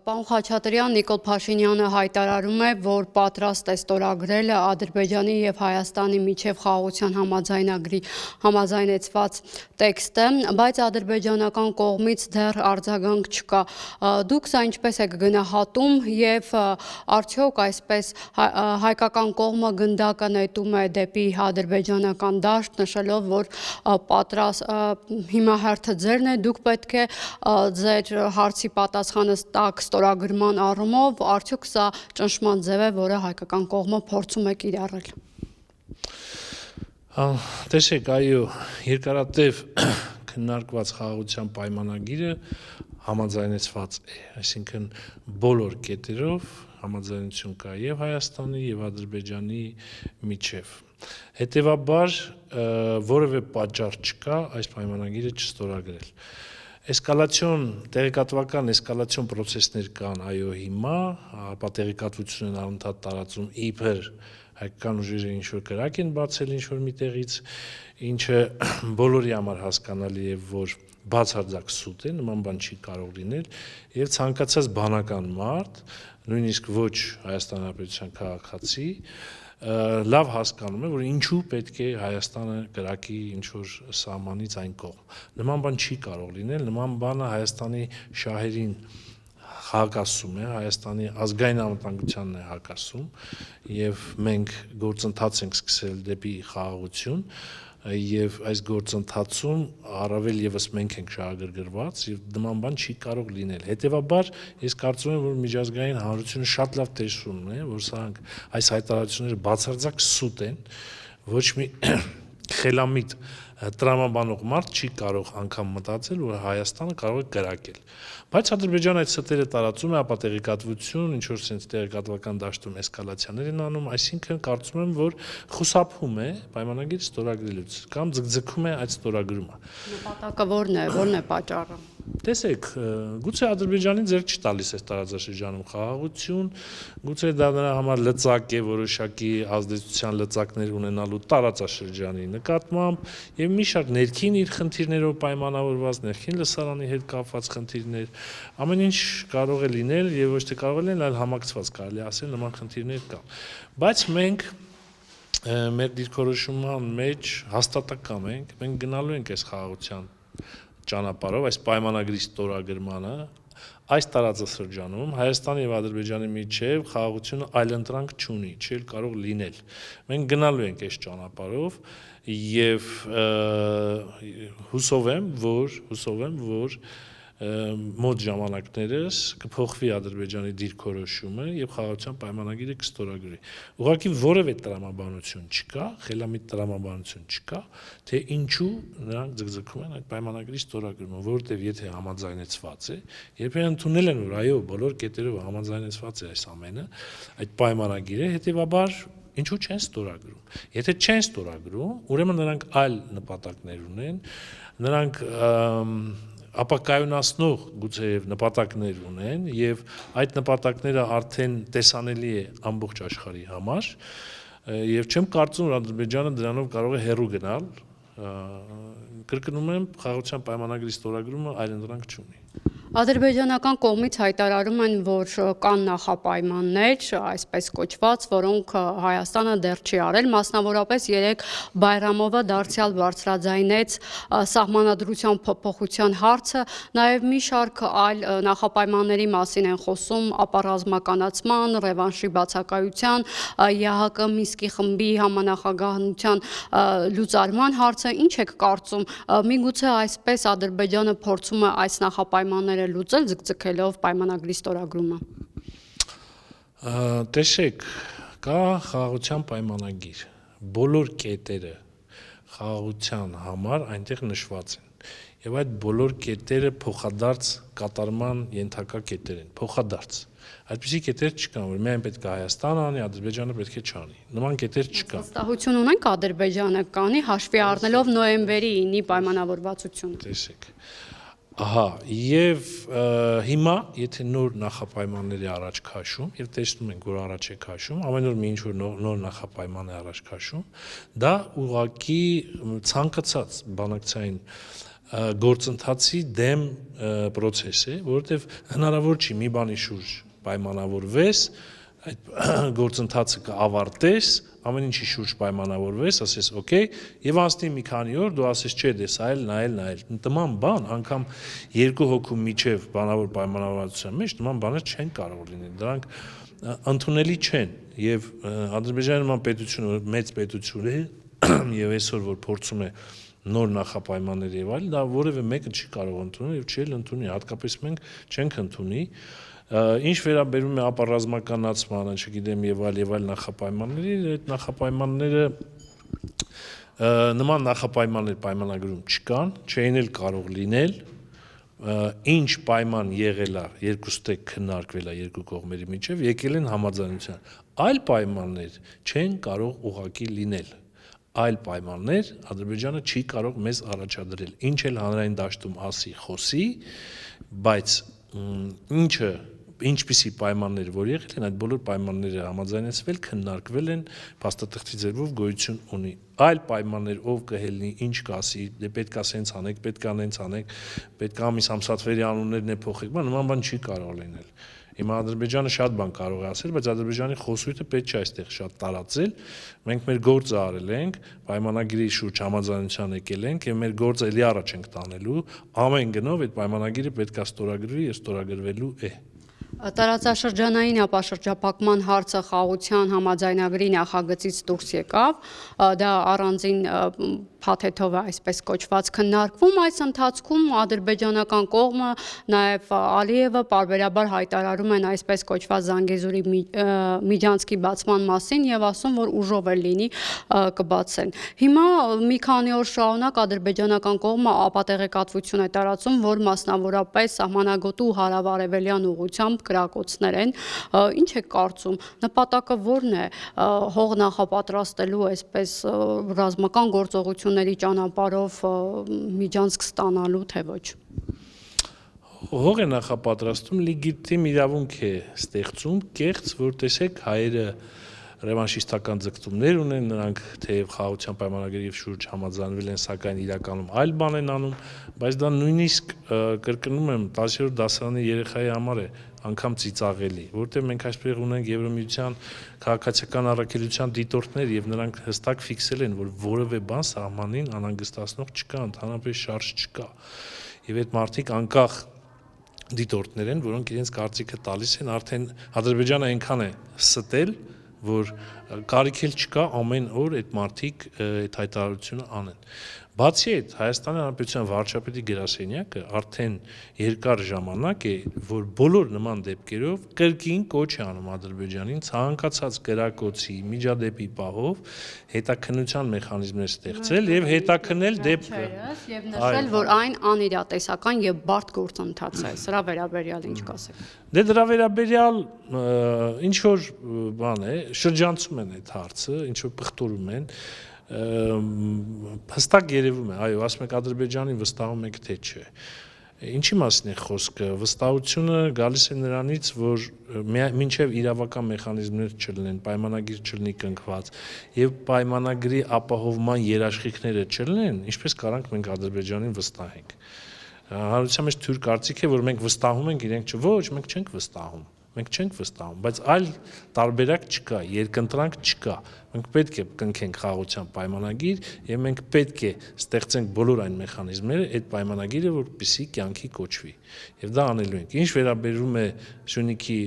Պարոն Խաչատրյան, Նիկոլ Փաշինյանը հայտարարում է, որ պատրաստ է ստորագրել Ադրբեջանի եւ Հայաստանի միջև խաղաղության համաձայնագրի համաձայնեցված տեքստը, բայց ադրբեջանական կողմից դեռ արձագանք չկա։ Դուք սա ինչպես եք գնահատում եւ արդյոք այսպես հայկական կողմը գնդակը նետում է դեպի ադրբեջանական դաշտ, նշելով, որ հիմա հերթը ձերն է, դուք պետք է ձեր հարցի պատասխանը տակ ստորագրման առումով, արդյոք սա ճնշման ձև է, որը հայկական կողմը փորձում է կիրառել։ Տեսեք, այո, երկարատև քննարկված խաղաղության պայմանագիրը համաձայնեցված է, այսինքն բոլոր կետերով համաձայնություն կա եւ Հայաստանի եւ Ադրբեջանի միջև։ Հետևաբար որևէ պատճառ չկա այս պայմանագիրը չստորագրել։ Տեղեկատվական էսկալացիոն պրոցեսներ կան, այո, հիմա, ապա տեղեկատվություն են անընդհատ տարածում իբր հայկական ուժերը ինչ-որ կրակ են բացել ինչ-որ միտեղից, ինչը բոլորի համար հասկանալի է, որ բացարձակ սուտ է, նման բան չի կարող լինել, եւ ցանկացած բանական մարդ, նույնիսկ ոչ Հայաստան Հանրապետության քաղաքացի, լավ հասկանում է, որ ինչու պետք է Հայաստանը կրակի ինչ-որ սահմանից այն կողմ։ Նման բան չի կարող լինել, նման բանը Հայաստանի շահերին հակասում է, Հայաստանի ազգային անվտանգությանն է հակասում եւ մենք գործընթաց ենք սկսել դեպի խաղաղություն եւ այս գործընթացում առավել եւս մենք ենք շահագրգռված եւ նման բան չի կարող լինել։ Հետևաբար ես կարծում եմ, որ միջազգային հանրությունը շատ լավ տեսնում է, որ սրանք այս հայտարարությունները բացարձակ սուտ են, ոչ մի խելամիտ տրամաբանող մարդ չի կարող անգամ մտածել, որ Հայաստանը կարող է կրակել։ Բայց Ադրբեջանը այդ ստերը տարածում է, ապա տեղեկատվություն, ինչ որ sense տեղեկատվական դաշտում էսկալացիաներ են անում, այսինքն կարծում եմ, որ խուսափում է պայմանագիր ստորագրելուց կամ ձգձգում է այդ ստորագրումը։ Նպատակը ո՞րն է պատճառը։ Տեսեք, գուցե Ադրբեջանին ձեռք չտալիս այս տարածաշրջանում խաղաղություն, գուցե դա նրա համար լծակ է, որոշակի ազդեցության լծակներ ունենալու տարածաշրջանի նկատմամբ եւ մի շարք ներքին իր խնդիրներով պայմանավորված, ներքին լսարանի հետ կապված խնդիրներ, ամեն ինչ կարող է լինել եւ ոչ թե կարող է լինել, այլ համակցված կարելի ասել նման խնդիրներ կան։ Բայց մենք մեր դիրքորոշման մեջ հաստատակամ ենք, մենք գնալու ենք այս խաղաղության ճանապարհով, այս պայմանագրի ստորագրմանը, այս տարածաշրջանում Հայաստանի եւ Ադրբեջանի միջև խաղաղությունը այլընտրանք չունի, չի կարող լինել։ Մենք գնալու ենք այս ճանապարհով եւ հուսով եմ, որ մոտ ժամանակներս կփոխվի Ադրբեջանի դիրքորոշումը եւ խաղաղության պայմանագիրը կստորագրվի։ Ուղղակի որևէ տրամաբանություն չկա, խելամիտ տրամաբանություն չկա, թե ինչու նրանք ձգձգում են այդ պայմանագրի ստորագրումը, որովհետեւ եթե համաձայնեցված է, երբեմն ընդունել են, որ այո, բոլոր կետերով համաձայնեցված է այս ամենը, այդ պայմանագիրը, հետեւաբար ինչու չեն ստորագրում։ Եթե չեն ստորագրում, ուրեմն նրանք այլ նպատակներ ունեն, նրանք ապակայունացնող գուցե նպատակներ ունեն եւ այդ նպատակները արդեն տեսանելի է ամբողջ աշխարհի համար եւ չեմ կարծում, որ Ադրբեջանը դրանով կարող է հեռու գնալ, կրկնում եմ, խաղաղության պայմանագրի ստորագրումը այլընտրանք չունի։ Ադրբեջանական կողմից հայտարարում են, որ կան նախապայմաններ, այսպես կոչված, որոնք Հայաստանը դեռ չի արել, մասնավորապես երեկ Բայրամովը դարձյալ բարձրաձայնեց սահմանադրության փոփոխության հարցը, նաև մի շարք այլ նախապայմանների մասին են խոսում, ապառազմականացման, ռևանշի բացակայության, ԵԱՀԿ Մինսկի խմբի համանախագահության լուծարման հարցը, ինչ եք կարծում, միգուցե այսպես Ադրբեջանը փորձում է այս նախապայմանները լուծել ձգձգելով պայմանագրի ստորագրումը։ Տեսեք, կա խաղաղության պայմանագիր, բոլոր կետերը խաղաղության համար այնտեղ նշված են եւ այդ բոլոր կետերը փոխադարձ կատարման ենթակա կետեր են, փոխադարձ։ Այդպիսի կետեր չկան, որ միայն պետք է Հայաստանը անի, Ադրբեջանը պետք է չանի։ Նման կետեր չկան։ Վստահություն ունենք Ադրբեջանը կանի, հաշվի առնելով նոյեմբերի 9-ի պայմանավորվածությունը։ Տեսեք, ահա, եւ հիմա, եթե նոր նախապայմանների առաջ քաշում, եւ տեսնում ենք, որ առաջ է քաշում, ամեն օր մի ինչ-որ նոր նախապայման է առաջ քաշում, դա ուղղակի ցանկացած բանակցային գործընթացի դեմ process է, որովհետև հնարավոր չի մի բանի շուրջ պայմանավորվես, այդ գործընթացը կավարտես, ամեն ինչի շուրջ պայմանավորվես, ասես օքեյ, եւ անցնի մի քանի օր դու ասես չէ, դες նայել։ Նման բան անգամ երկու հոգու միջև բանավոր պայմանավորվածության մեջ նման բաներ չեն կարող լինել։ Դրանք ընդունելի չեն եւ Ադրբեջանը նման պետություն, մեծ պետություն է եւ այսօր որ փորձում է նոր նախապայմաններ եւ այլ, դա որևէ մեկը չի կարող ընդունել եւ չի էլ ընդունի, հատկապես մենք չենք ընդունի։ Ինչ վերաբերում է ապառազմականացմանը, չգիտեմ եւ այլ նախապայմանների, այդ նախապայմանները նման նախապայմաններ պայմանագրում չկան, չէին էլ կարող լինել, ինչ պայման եղել է, երկուստեք քննարկվել է երկու կողմերի միջև, եկել են համաձայնության։ Այլ պայմաններ չեն կարող ուղղակի լինել։ Այլ պայմաններ Ադրբեջանը չի կարող մեզ առաջադրել։ Ինչ էլ հանրային դաշտում ասի, խոսի, բայց ինչպիսի պայմաններ որ եղել են, այդ բոլոր պայմանները համաձայնեցվել, քննարկվել են, փաստաթղթի ձևով գոյություն ունի։ Այլ պայմաններ ով կհելնի, ինչ կասի, դե պետքա սենց անեք, պետքա նենց անեք, պետքա ամիս ամսաթվերի անուններն է փոխեք, նման բան չի կարող լինել։ Հիմա Ադրբեջանը շատ բան կարող է ասել, բայց Ադրբեջանի խոսույթը պետք չէ այստեղ շատ տարածել։ Մենք մեր գործը արել ենք, պայմանագիրի շուրջ համաձայնության եկել ենք եւ մեր գործը էլի առաջ ենք տանելու։ Ամեն գնով այդ պայմանագիրը պետք է ստորագրվի եւ ստորագրվելու է։ Տարածաշրջանային ապաշրջափակման հարցը խաղաղության համաձայնագրի նախագծից դուրս եկավ, դա առանձին փաթեթով է այսպես կոչված քննարկվում, այս ընթացքում ադրբեջանական կողմը, նաև Ալիևը պարբերաբար հայտարարում են այսպես կոչված Զանգեզուրի միջանցքի բացման մասին եւ ասում, որ ուժով էլ լինի կբացեն։ Հիմա մի քանի օր շարունակ ադրբեջանական կողմը ապատեղեկատվություն է տարածում, որ մասնավորապես սահմանագոտու հարավարևելյան ուղղությամբ կրակոցներ են։ Ինչ է կարծում, նպատակը ո՞րն է, հող նախապատրաստելու այսպես ռազմական գործողությունների ճանապարհով միջանցք ստանալու, թե ոչ։ Հող է նախապատրաստում, լեգիտիմ իրավունք է ստեղծում, կեղծ, որ տեսեք հայերը ռևանշիստական ձգտումներ ունեն, նրանք թեև խաղաղության պայմանագրի շուրջ համաձայնվել են, սակայն իրականում այլ բան են անում, բայց դա նույնիսկ կրկնում եմ 10-րդ դասարանի երեխայի համար է անգամ ծիծաղելի, որտեղ մենք այսպես ունենք Եվրամիության քաղաքացիական առաքելության դիտորդներ եւ նրանք հստակ ֆիքսել են, որ որևէ բան սահմանին անհանգստացնող չկա, ընդհանրապես շարժ չկա։ Եվ այդ մարդիկ անկախ դիտորդներ են, որոնք իրենց կարծիքը տալիս են, արդեն Ադրբեջանը այնքան է ստել, որ կարիք էլ չկա ամեն օր այդ մարդիկ այդ հայտարարությունը անեն։ Բացի այդ, Հայաստանի Հանրապետության վարչապետի գրասենյակը արդեն երկար ժամանակ է, որ բոլոր նման դեպքերով կրկին կոչ է անում Ադրբեջանին ցանկացած կրակոցի միջադեպի պահով հետաքննության մեխանիզմներ ստեղծել եւ հետաքննել դեպքը եւ նշել, որ այն անիրատեսական եւ բարդ գործընթաց է։ Սրա վերաբերյալ ինչ կասեք։ Դե դրա վերաբերյալ ինչ որ բան է, շրջանցում են այդ հարցը, ինչ որ պղտորում են, հստակ երևում է, այո, ասում եք Ադրբեջանին վստահում եք թե չէ։ Ինչի մասին է խոսքը, վստահությունը գալիս է նրանից, որ մինչև իրավական մեխանիզմներ չլինեն, պայմանագիր չլինի կնքված եւ պայմանագրի ապահովման երաշխիքները չլինեն, ինչպես կարանք մենք Ադրբեջանին վստահենք։ Հանրության մեջ թույլ կարծիք է, որ մենք վստահում ենք, իրենք ոչ, մենք չենք վստահում։ Մենք չենք վստահում, բայց այլ տարբերակ չկա, երկընտրանք չկա։ Մենք պետք է կնքենք խաղաղության պայմանագիր եւ մենք պետք է ստեղծենք բոլոր այն մեխանիզմները, այդ պայմանագիրը, որպեսզի կյանքի կոչվի։ Եվ դա անելու ենք։ Ինչ վերաբերում է Սյունիքի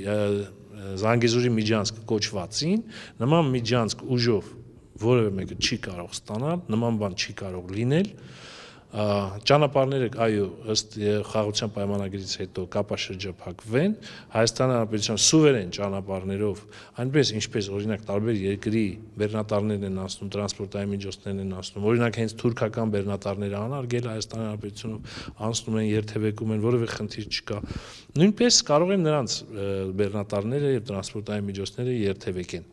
Զանգեզուրի միջանցք կոչվածին, նման միջանցք ուժով որևէ մեկը չի կարող ստանալ, նման բան չի կարող լինել։ Ճանապարհները այո ըստ խաղաղության պայմանագրից հետո կապաշրջափակվեն Հայաստանի Հանրապետության սուվերեն ճանապարհներով այնպես ինչպես օրինակ տարբեր երկրի բեռնատարներն են անցնում տրանսպորտային միջոցներն են անցնում օրինակ հենց թուրքական բեռնատարները անարգել Հայաստանի Հանրապետությունով անցնում են երթևեկում են որևէ խնդիր չկա նույնպես կարող են նրանց բեռնատարները եւ տրանսպորտային միջոցները երթևեկեն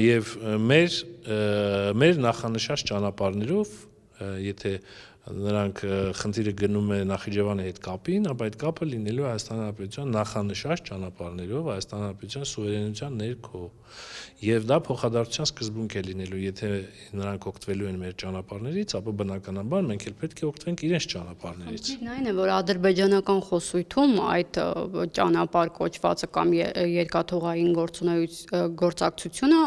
եւ մեր նախանշած ճանապարհներով եթե նրանք խնդիրը գնում է Նախիջևանի հետ կապին, ապա այդ կապը լինելու է Հայաստանի Հանրապետության նախանշած ճանապարհներով Հայաստանի Հանրապետության սուվերենության ներքո։ Եվ դա փոխադարձության սկզբունք է լինելու, եթե նրանք օգտվելու են մեր ճանապարհներից, ապա բնականաբար մենք էլ պետք է օգտվենք իրենց ճանապարհներից։ Խնդիրն այն է, որ ադրբեջանական խոսույթում այդ ճանապարհ կոչվածը կամ երկաթուղային գործակցությունը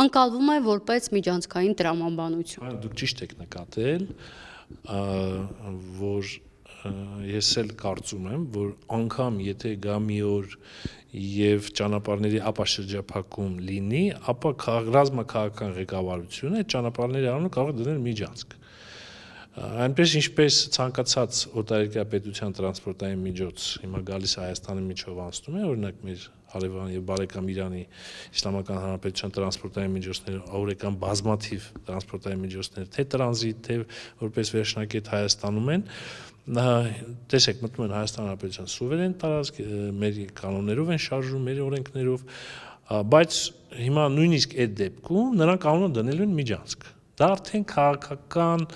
ընկալվում է որպես միջանցքային տրամաբանություն։ Այո, դուք ճիշտ եք նկատել, որ ես էլ կարծում եմ, որ անգամ եթե գա մի օր եւ ճանապարհների ապաշրջափակում լինի, ապա ռազմաքաղաքական ղեկավարությունը այդ ճանապարհների անունը կարող է դնել միջանցք։ Այնպես ինչպես ցանկացած օտարերկրյա պետության տրանսպորտային միջոց հիմա գալիս Հայաստանի միջով անցնում է, օրինակ մեր հարևան եւ բարեկամ Իրանի Իսլամական Հանրապետության տրանսպորտային միջոցները, օրեկան բազմաթիվ տրանսպորտային միջոցներ, թե տրանզիտ, թե որպես վերջնակետ Հայաստանում են, տեսեք, մտնում են Հայաստանի Հանրապետության սուվերեն տարածք, մեր կանոններով են շարժվում, մեր օրենքներով, բայց հիմա նույնիսկ այդ դեպքում նրանք անունը դնելու են միջանցք։ Դա արդեն քաղաքական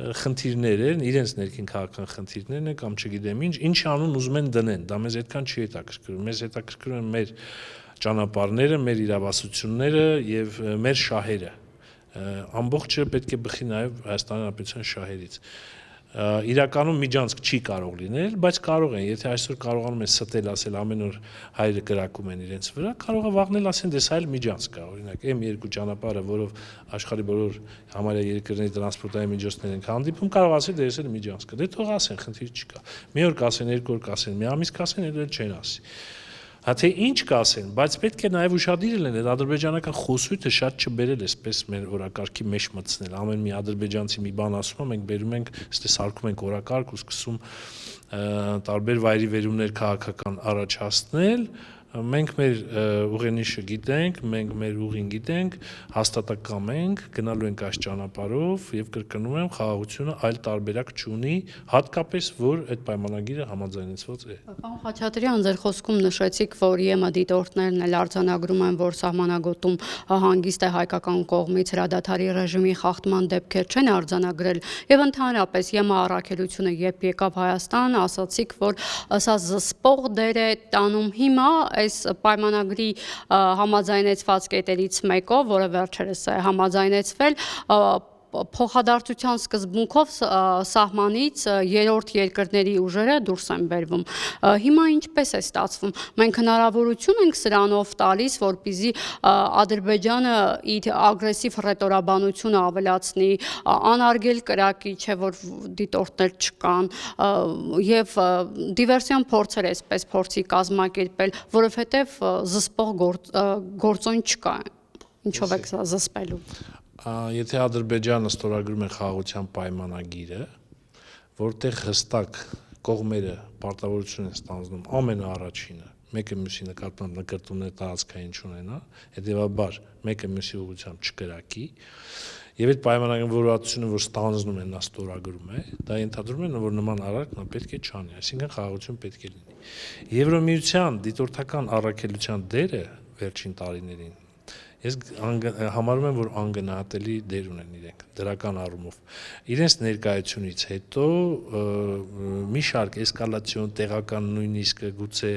խնդիրներ են, իրենց ներքին քաղաքական խնդիրներն են կամ չգիտեմ ինչ անուն ուզում են դնեն, դա մեզ այդքան չի հետաքրքրում, մեզ հետաքրքրում են մեր ճանապարհները, մեր իրավասությունները եւ մեր շահերը։ Ամբողջը պետք է բխի նաեւ Հայաստանի Հանրապետության շահերից։ Իրականում միջանցք չի կարող լինել, բայց կարող են, եթե այսօր կարողանում են ստել, ասել ամեն օր հայերը կրակում են իրենց վրա, կարող է վաղնել ասեն դες այլ միջանցք կա, օրինակ M2 ճանապարհը, որով աշխարհի բոլոր համարյա երկրների տրանսպորտային միջոցներ են հանդիպում, կարող ասել դες այլ միջանցք կա, դե թող ասեն, խնդիր չկա։ Մի օր կասեն, երկու օր կասեն, մի ամիս կասեն, հետո էլ չեն ասի։ Թե ինչ կասեն, բայց պետք է նաև ուշադիր լինել, այդ ադրբեջանական խոսույթը շատ չբերել էսպես մեր օրակարգի մեջ մտցնել։ Ամեն մի ադրբեջանցի մի բան ասում է, մենք բերում ենք, այստեղ սարքում ենք օրակարգ ու սկսում տարբեր վայրի վերումներ քաղաքական առաջացնել։ Մենք մեր ուղենիշը գիտենք, մենք մեր ուղին գիտենք, հաստատակամ ենք, գնալու ենք այս ճանապարհով եւ կրկնում եմ, խաղաղությունը այլ տարբերակ չունի, հատկապես որ այդ պայմանագիրը համաձայնեցված է։ Պարոն Խաչատրյան, ձեր խոսքում նշեցիք, որ ԵՄ դիտորդներն էլ արձանագրում են, որ սահմանագոտում հանգիստ է հայկական կողմից հրադադարի ռեժիմի խախտման դեպքեր չեն արձանագրել եւ ընդհանրապես ԵՄ առաքելությունը երբ եկավ Հայաստան, ասացիք, որ սա զսպող դեր է տանում հիմա այս պայմանագրի համաձայնեցված կետերից մեկով, որը վերջերս է համաձայնեցվել, փոխադարձության սկզբունքով սահմանից երրորդ երկրների ուժերը դուրս են բերվում։ Հիմա ինչպես է ստացվում։ Մենք հնարավորություն ենք սրանով տալիս, որպեսզի Ադրբեջանը իր ագրեսիվ ռետորաբանությունը ավելացնի, անարգել կրակի, չէ որ դիտորդներ չկան, եւ դիվերսիոն փորձեր այսպես փորձի կազմակերպել, որովհետեւ զսպող գործոն չկա։ Ինչով է սա զսպելու։ Եթե Ադրբեջանը ստորագրում է խաղաղության պայմանագիրը, որտեղ հստակ կողմերը պարտավորություն են ստանձնում ամենաառաջինը, մեկը մյուսի նկատմամբ նկրտումներ տարածքային չունենա, հետեւաբար մեկը մյուսի ուղղությամբ չկրակի, եւ այդ պայմանագրի որոշությունը, որ ստանձնում են, նա ստորագրում է, դա ենթադրում է, որ նման արարք նա պետք է չանի, այսինքն խաղաղություն պետք է լինի։ Եվրոմիության դիտորդական առաքելության դերը վերջին տարիներին ես համարում եմ, որ անգնահատելի դեր ունեն իրենք դրական առումով։ Իրենց ներկայությունից հետո մի շարք էսկալացիոն, տեղական նույնիսկ գուցե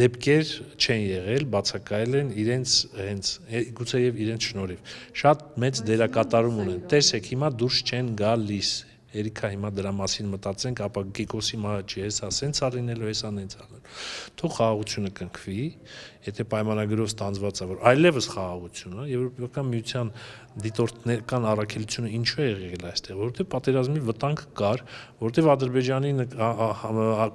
դեպքեր չեն եղել, բացակայել են իրենց հենց գուցե եւ իրենց շնորհիվ։ Շատ մեծ դերակատարում ունեն։ Տեսեք, հիմա դուրս չեն գալիս։ Երիքա հիմա դրա մասին մտածենք, ապա Գիկոսի մահը չի, հեսա սենց արինելու, հեսա նենց արինելու։ Թող խաղաղությունը կնքվի, եթե պայմանագրով ստանձված է, որ այլևս խաղաղությունը, Եվրոպական միության դիտորդական առաքելությունը ինչու է եղել այստեղ, որովհետև պատերազմի վտանգ կար, որովհետև Ադրբեջանի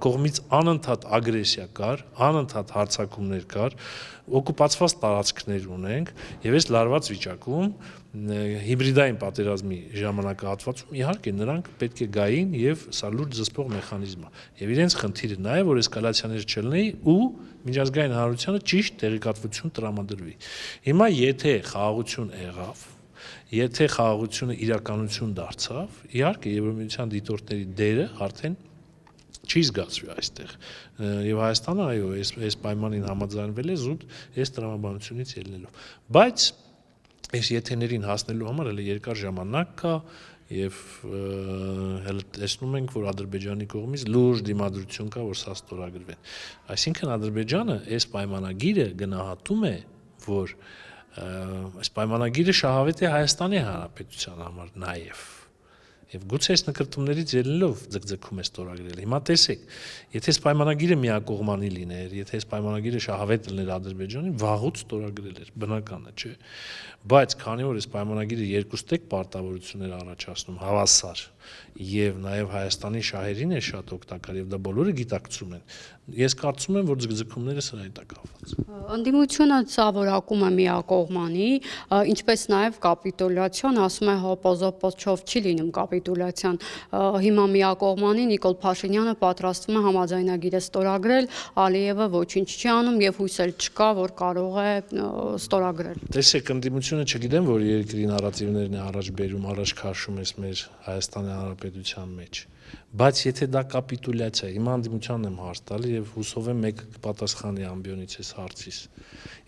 կողմից անընդհատ ագրեսիա կար, անընդհատ հարձակումներ կար, օկուպացված տարածքներ ունենք, եւ այս լարված վիճակում հիբրիդային պատերազմի ժամանակահատվածում իհարկե նրանք պետք է գային եւ սա լուրջ զսպող մեխանիզմ է եւ իրենց խնդիրը նա է որ էսկալացիաներ չլինի ու միջազգային հանրությանը ճիշտ տեղեկատվություն տրամադրվի։ Հիմա եթե խաղաղություն եղավ, եթե խաղաղությունը իրականություն դարձավ, իհարկե Եվրոմիության դիտորդների դերը արդեն չի զգացվի այստեղ եւ Հայաստանը այո այս պայմանին համաձայնվել է զուտ այս տրամաբանությունից ելնելով, բայց այս եթեներին հասնելու համար էլ երկար ժամանակ կա եւ տեսնում ենք, որ Ադրբեջանի կողմից լուրջ դիմադրություն կա, որ սա ստորագրվեն։ Այսինքն Ադրբեջանը այս պայմանագիրը գնահատում է, որ այս պայմանագիրը շահավետ է Հայաստանի Հանրապետության համար նաեւ։ Եվ գուցե այս նկարտումներից ելնելով ձգձգում է ստորագրել։ Հիմա տեսեք, եթե այս պայմանագիրը միակողմանի լիներ, եթե այս պայմանագիրը շահավետ լիներ Ադրբեջանին, վաղուց ստորագրել էր, բնական է, չէ՞։ Բայց քանի որ այս պայմանագիրը երկուստեք պարտավորություններ առաջացնում հավասար եւ նաեւ Հայաստանի շահերին է շատ օգտակար եւ դա բոլորը գիտակցում են, ես կարծում եմ, որ ձգձգումները սրա հետ է կապված։ Ընդդիմությունը սա որակում է միակողմանի, ինչպես նաեւ կապիտուլյացիոն, ասում է հոպոզոպոչով չի լինում կապիտուլյացիան, հիմա միակողմանի Նիկոլ Փաշինյանը պատրաստվում է համաձայնագիրը ստորագրել, Ալիևը ոչինչ չի անում եւ հույս էլ չկա, որ կարող է ստորագրել։ Տեսեք, ընդդիմությունը չգիտեմ, որ երկրի նարատիվներն է առաջ բերում, առաջ քաշում ես մեր Հայաստանի Հանրապետության մեջ, բայց եթե դա կապիտուլյացիա է, հիմա ընդդիմությանն եմ հարց տալի եւ հուսով եմ մեկը կպատասխանի ամբիոնից այս հարցից։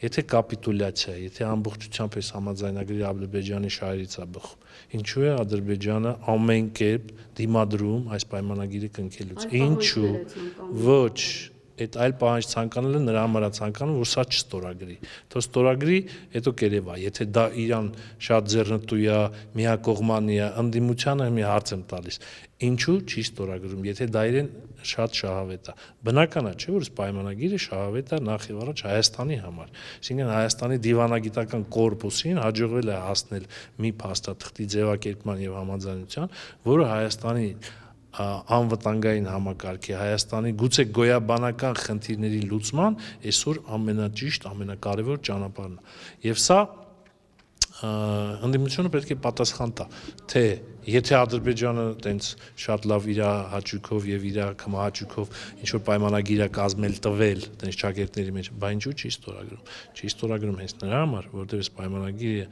Եթե կապիտուլյացիա է, եթե ամբողջությամբ այս համաձայնագրի Ադրբեջանի շահերից է բխում, ինչու է Ադրբեջանը ամեն կերպ դիմադրում այս պայմանագիրը կնքելուց։ Ինչու։ Ոչ, այդ այլ պահանջ ցանկանալը նրա համար է ցանկանում, որ սա չստորագրի։ Թող ստորագրի, հետո կերևա, եթե դա իրան շատ ձեռնտու է, միակողմանի է, ընդդիմությանը մի հարց եմ տալիս։ Ինչու չի ստորագրում, եթե դա իրեն շատ շահավետ է։ Բնական է, չէ՞, որ այս պայմանագիրը շահավետ է նախ եւ առաջ Հայաստանի համար։ Այսինքն Հայաստանի դիվանագիտական կորպուսին հաջողվել է հասնել մի փաստաթղթի ձևակերպման եւ համաձայնության, որը Հայաստանի անվտանգային համակարգի Հայաստանի գուցե գոյաբանական խնդիրների լուծման այսօր ամենաճիշտ, ամենակարևոր ճանապարհն է։ Եվ սա ընդդիմությունը պետք է պատասխան տա, թե եթե Ադրբեջանը տենց շատ լավ իր հաճույքով եւ իր կմահաճույքով ինչ որ պայմանագիր է կազմել տվել տենց ճակերտների մեջ, բա ինչու չի ստորագրում։ Չի ստորագրում հենց նրա համար, որովհետեւ այս պայմանագիրը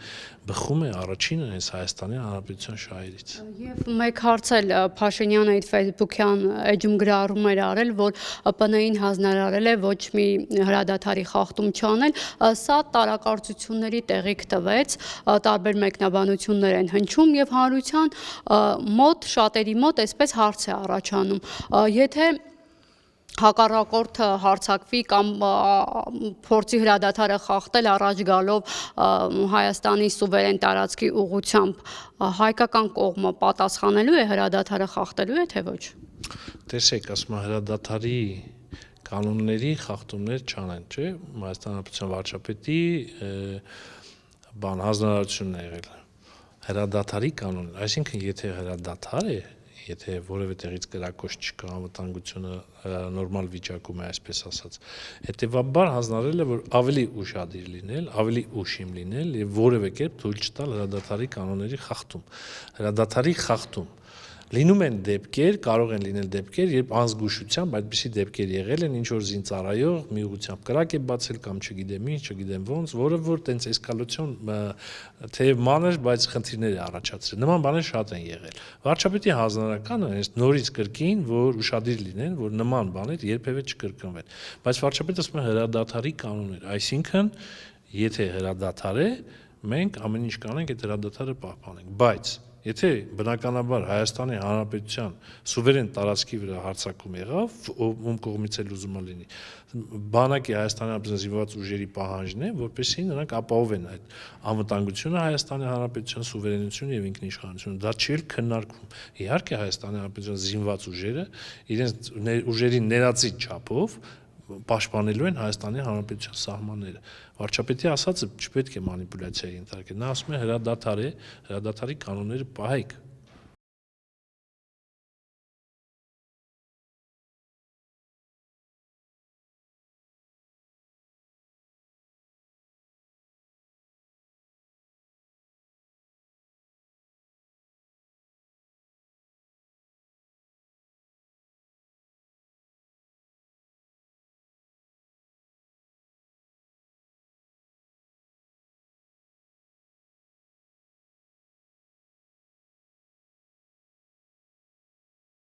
բխում է առաջինը հենց Հայաստանի Հանրապետության շահերից։ Եվ մեկ հարց էլ Փաշինյանը իր Facebook-յան էջում գրառում էր արել, որ ՊՆ-ին հանձնարարել է ոչ մի հրադադարի խախտում չանել, սա տարակարծությունների տեղիք տվեց, տարբեր մեկնաբանություններ են հնչում եւ հանրության մոտ շատերի մոտ այսպես հարց է առաջանում, եթե հակառակորդը հարձակվի կամ փորձի հրադադարը խախտել առաջ գալով Հայաստանի սուվերեն տարածքի ուղղությամբ, հայկական կողմը պատասխանելու է հրադադարը խախտելու է, թե ոչ։ Տեսեք, ասում եմ հրադադարի կանոնների խախտումներ չանեն, չէ՞, Հայաստանի Հանրապետության վարչապետի հանձնարարությունն է եղել հրադադարի կանոններ, այսինքն եթե հրադադար է, եթե որևէ տեղից կրակոց չկա, անվտանգությունը նորմալ վիճակում է, այսպես ասած, հետեւաբար հանձնարարել է, որ ավելի ուշադիր լինել, ավելի ուշիմ լինել եւ որևէ կերպ թույլ չտալ հրադադարի կանոնների խախտում։ Հրադադարի խախտում լինում են դեպքեր, կարող են լինել դեպքեր, երբ անզգուշությամբ այդպիսի դեպքեր եղել են, ինչ որ զինծառայող մի ուղղությամբ կրակ է բացել կամ չգիտեմ ինչ, չգիտեմ ոնց, որը որ տենց էսկալացիոն թեև մանր, բայց խնդիրներ է առաջացրել։ Նման բաներ շատ են եղել։ Վարչապետի հանձնարարականը հենց նորից կրկին, որ ուշադիր լինեն, որ նման բաներ երբևէ չկրկնվեն։ Բայց վարչապետը ասում է հրադադարի կանոններ, այսինքն եթե հրադադար է, մենք ամեն ինչ կանենք այդ հրադադարը պահպանենք, բայց եթե բնականաբար Հայաստանի Հանրապետության սուվերեն տարածքի վրա հարձակում եղավ, ում կողմից էլ ուզում է լինի, բանակի Հայաստանի Հանրապետության զինված ուժերի պահանջն է, որպեսզի նրանք ապահովեն այդ անվտանգությունը Հայաստանի Հանրապետության սուվերենությունը եւ ինքնիշխանությունը։ Դա չի քննարկվում։ Իհարկե Հայաստանի Հանրապետության զինված ուժերը իրենց ուժերի ներածի չափով պաշտպանելու են Հայաստանի Հանրապետության սահմանները։ Վարչապետի ասածը չպետք է մանիպուլյացիայի ենթարկել։ Նա ասում է հրադադար է, հրադադարի կանոնները պահեք,